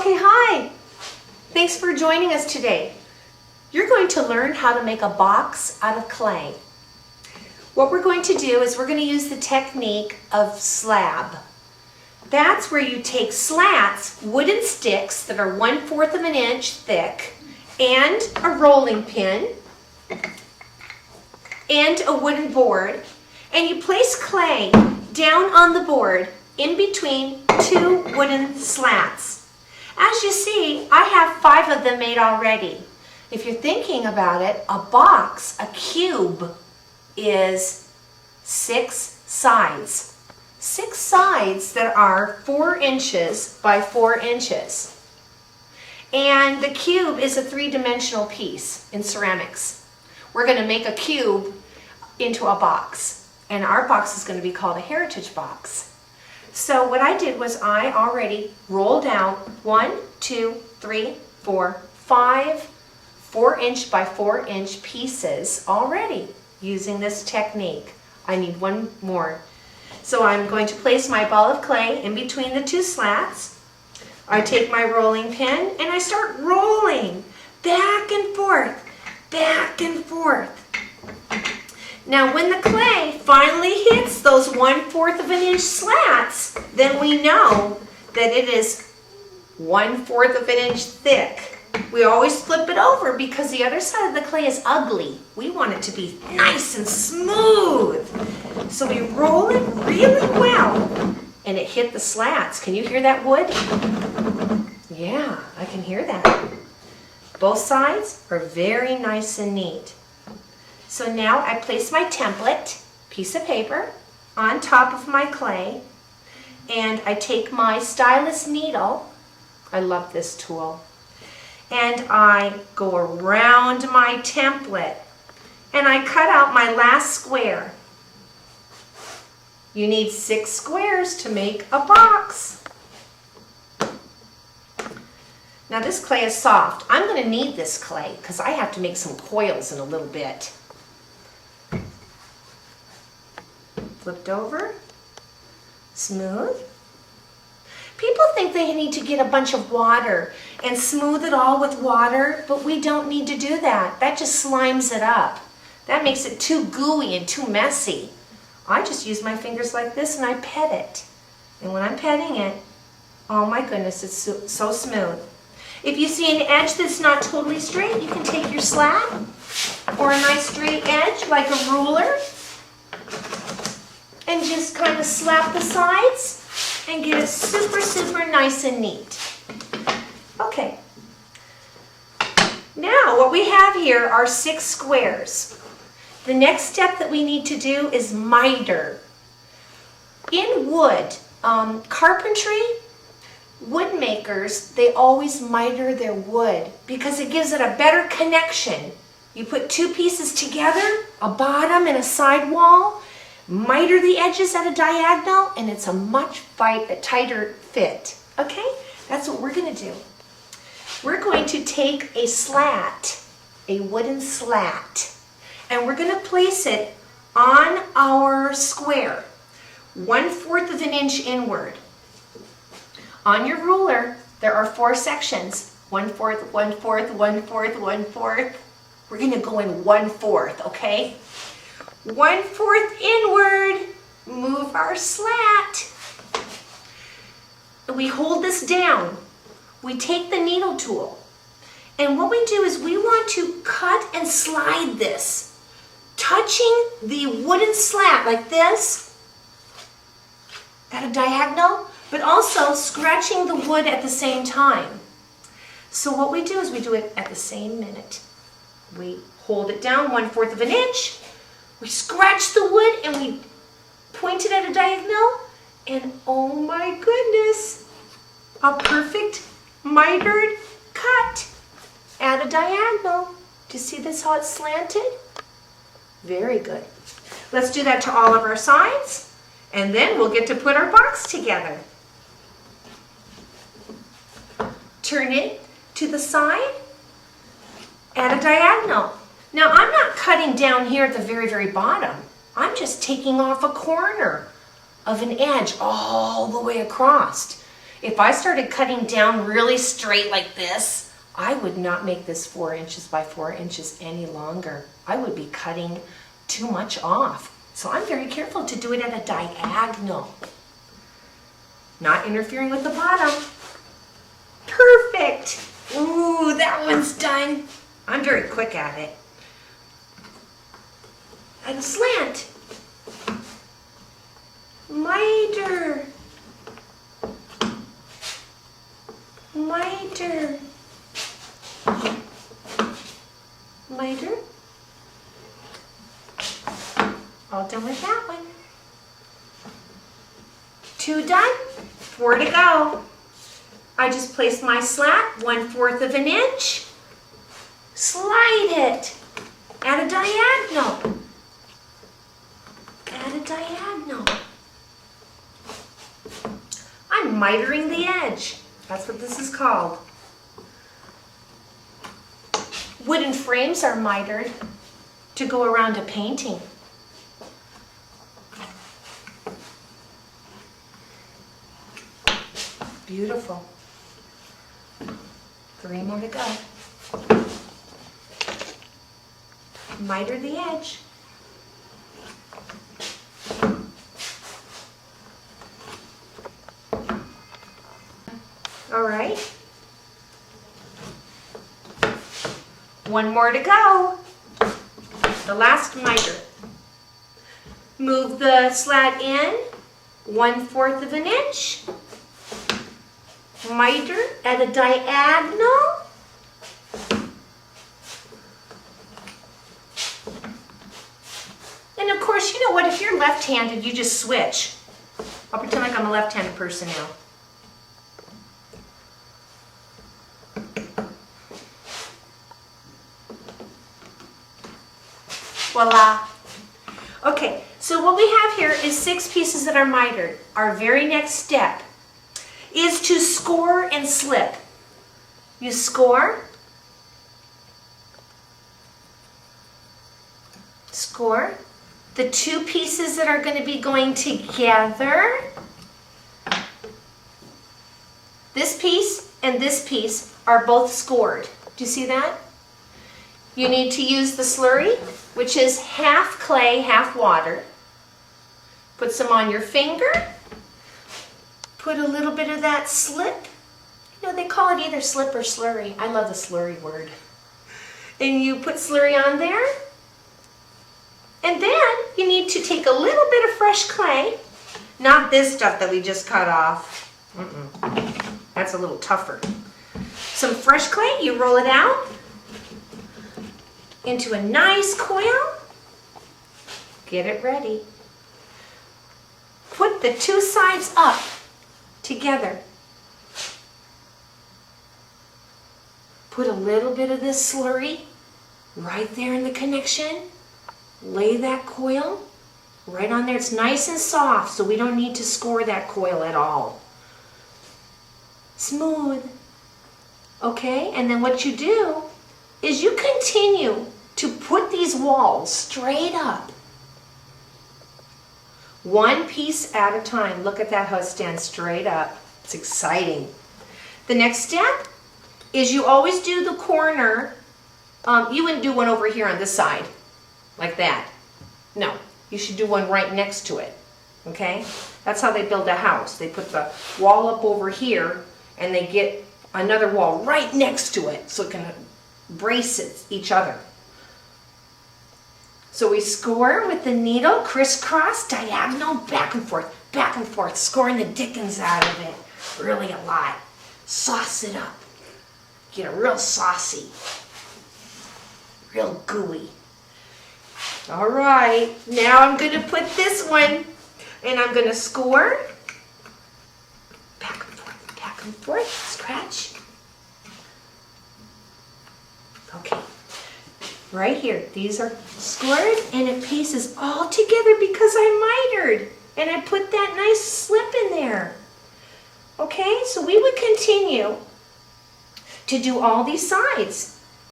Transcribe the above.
Okay, hi. Thanks for joining us today. You're going to learn how to make a box out of clay. What we're going to do is we're going to use the technique of slab. That's where you take slats, wooden sticks that are 1/4 of an inch thick, and a rolling pin, and a wooden board, and you place clay down on the board in between two wooden slats. As you see, I have 5 of them made already. If you're thinking about it, a box, a cube, is 6 sides. 6 sides that are 4 inches by 4 inches. And the cube is a 3-dimensional piece in ceramics. We're going to make a cube into a box. And our box is going to be called a heritage box. So what I did was I already rolled out 1, 2, 3, 4, 5 4-inch by 4-inch pieces already using this technique. I need one more. So I'm going to place my ball of clay in between the 2 slats. I take my rolling pin and I start rolling back and forth, back and forth. Now when the clay finally hits those 1/4 of an inch slats, then we know that it is 1/4 of an inch thick. We always flip it over because the other side of the clay is ugly. We want it to be nice and smooth. So we roll it really well and it hit the slats. Can you hear that wood? Yeah, I can hear that. Both sides are very nice and neat. So now I place my template, piece of paper, on top of my clay, and I take my stylus needle, I love this tool, and I go around my template, and I cut out my last square. You need 6 squares to make a box. Now this clay is soft. I'm going to need this clay because I have to make some coils in a little bit. Flipped over, smooth. People think they need to get a bunch of water and smooth it all with water, but we don't need to do that. That just slimes it up. That makes it too gooey and too messy. I just use my fingers like this and I pet it. And when I'm petting it, oh my goodness, it's so smooth. If you see an edge that's not totally straight, you can take your slat or a nice straight edge like a ruler and just kind of slap the sides and get it super, super nice and neat. Okay. Now what we have here are 6 squares. The next step that we need to do is miter. In wood, carpentry, wood makers, they always miter their wood because it gives it a better connection. You put 2 pieces together, a bottom and a side wall, miter the edges at a diagonal, and it's a much tighter fit. Okay? That's what we're going to do. We're going to take a slat, a wooden slat, and we're going to place it on our square, 1/4 of an inch inward. On your ruler, there are 4 sections, 1/4, 1/4, 1/4, 1/4. We're going to go in 1/4, okay? 1/4 inward, move our slat. We hold this down. We take the needle tool. And what we do is we want to cut and slide this, touching the wooden slat like this at a diagonal, but also scratching the wood at the same time. So what we do is we do it at the same minute. We hold it down 1/4 of an inch. We scratch the wood and we point it at a diagonal, and oh my goodness, a perfect mitered cut at a diagonal. Do you see this, how it's slanted? Very good. Let's do that to all of our sides, and then we'll get to put our box together. Turn it to the side at a diagonal. Now I'm not cutting down here at the very, very bottom. I'm just taking off a corner of an edge all the way across. If I started cutting down really straight like this, I would not make this 4 inches by 4 inches any longer. I would be cutting too much off. So I'm very careful to do it at a diagonal. Not interfering with the bottom. Perfect. Ooh, that one's done. I'm very quick at it. And slant. Miter. Miter. Miter. All done with that one. 2 done, 4 to go. I just placed my slat 1/4 of an inch. Slide it at a diagonal. At a diagonal. I'm mitering the edge. That's what this is called. Wooden frames are mitered to go around a painting. Beautiful. 3 more to go. Miter the edge. All right. 1 more to go. The last miter. Move the slat in 1/4 of an inch. Miter at a diagonal. And of course, you know what? If you're left-handed, you just switch. I'll pretend like I'm a left-handed person now. Voila. Okay, so what we have here is 6 pieces that are mitered. Our very next step is to score and slip. You score, score. The 2 pieces that are going to be going together, this piece and this piece are both scored. Do you see that? You need to use the slurry, which is half clay, half water. Put some on your finger. Put a little bit of that slip. You know, they call it either slip or slurry. I love the slurry word. And you put slurry on there. And then you need to take a little bit of fresh clay. Not this stuff that we just cut off. That's a little tougher. Some fresh clay, you roll it out into a nice coil. Get it ready. Put the 2 sides up together. Put a little bit of this slurry right there in the connection. Lay that coil right on there. It's nice and soft, so we don't need to score that coil at all. Smooth. Okay, and then what you do is you continue to put these walls straight up. 1 piece at a time. Look at that, how it stands straight up. It's exciting. The next step is you always do the corner. You wouldn't do one over here on this side, like that. No, you should do one right next to it, okay? That's how they build a house. They put the wall up over here, and they get another wall right next to it so it can brace each other. So we score with the needle, crisscross, diagonal, back and forth, scoring the dickens out of it. Really a lot. Sauce it up. Get it real saucy. Real gooey. All right, now I'm going to put this one, and I'm going to score. Back and forth, scratch. Okay. Right here, these are scored and it pieces all together because I mitered and I put that nice slip in there. Okay, so we would continue to do all these sides.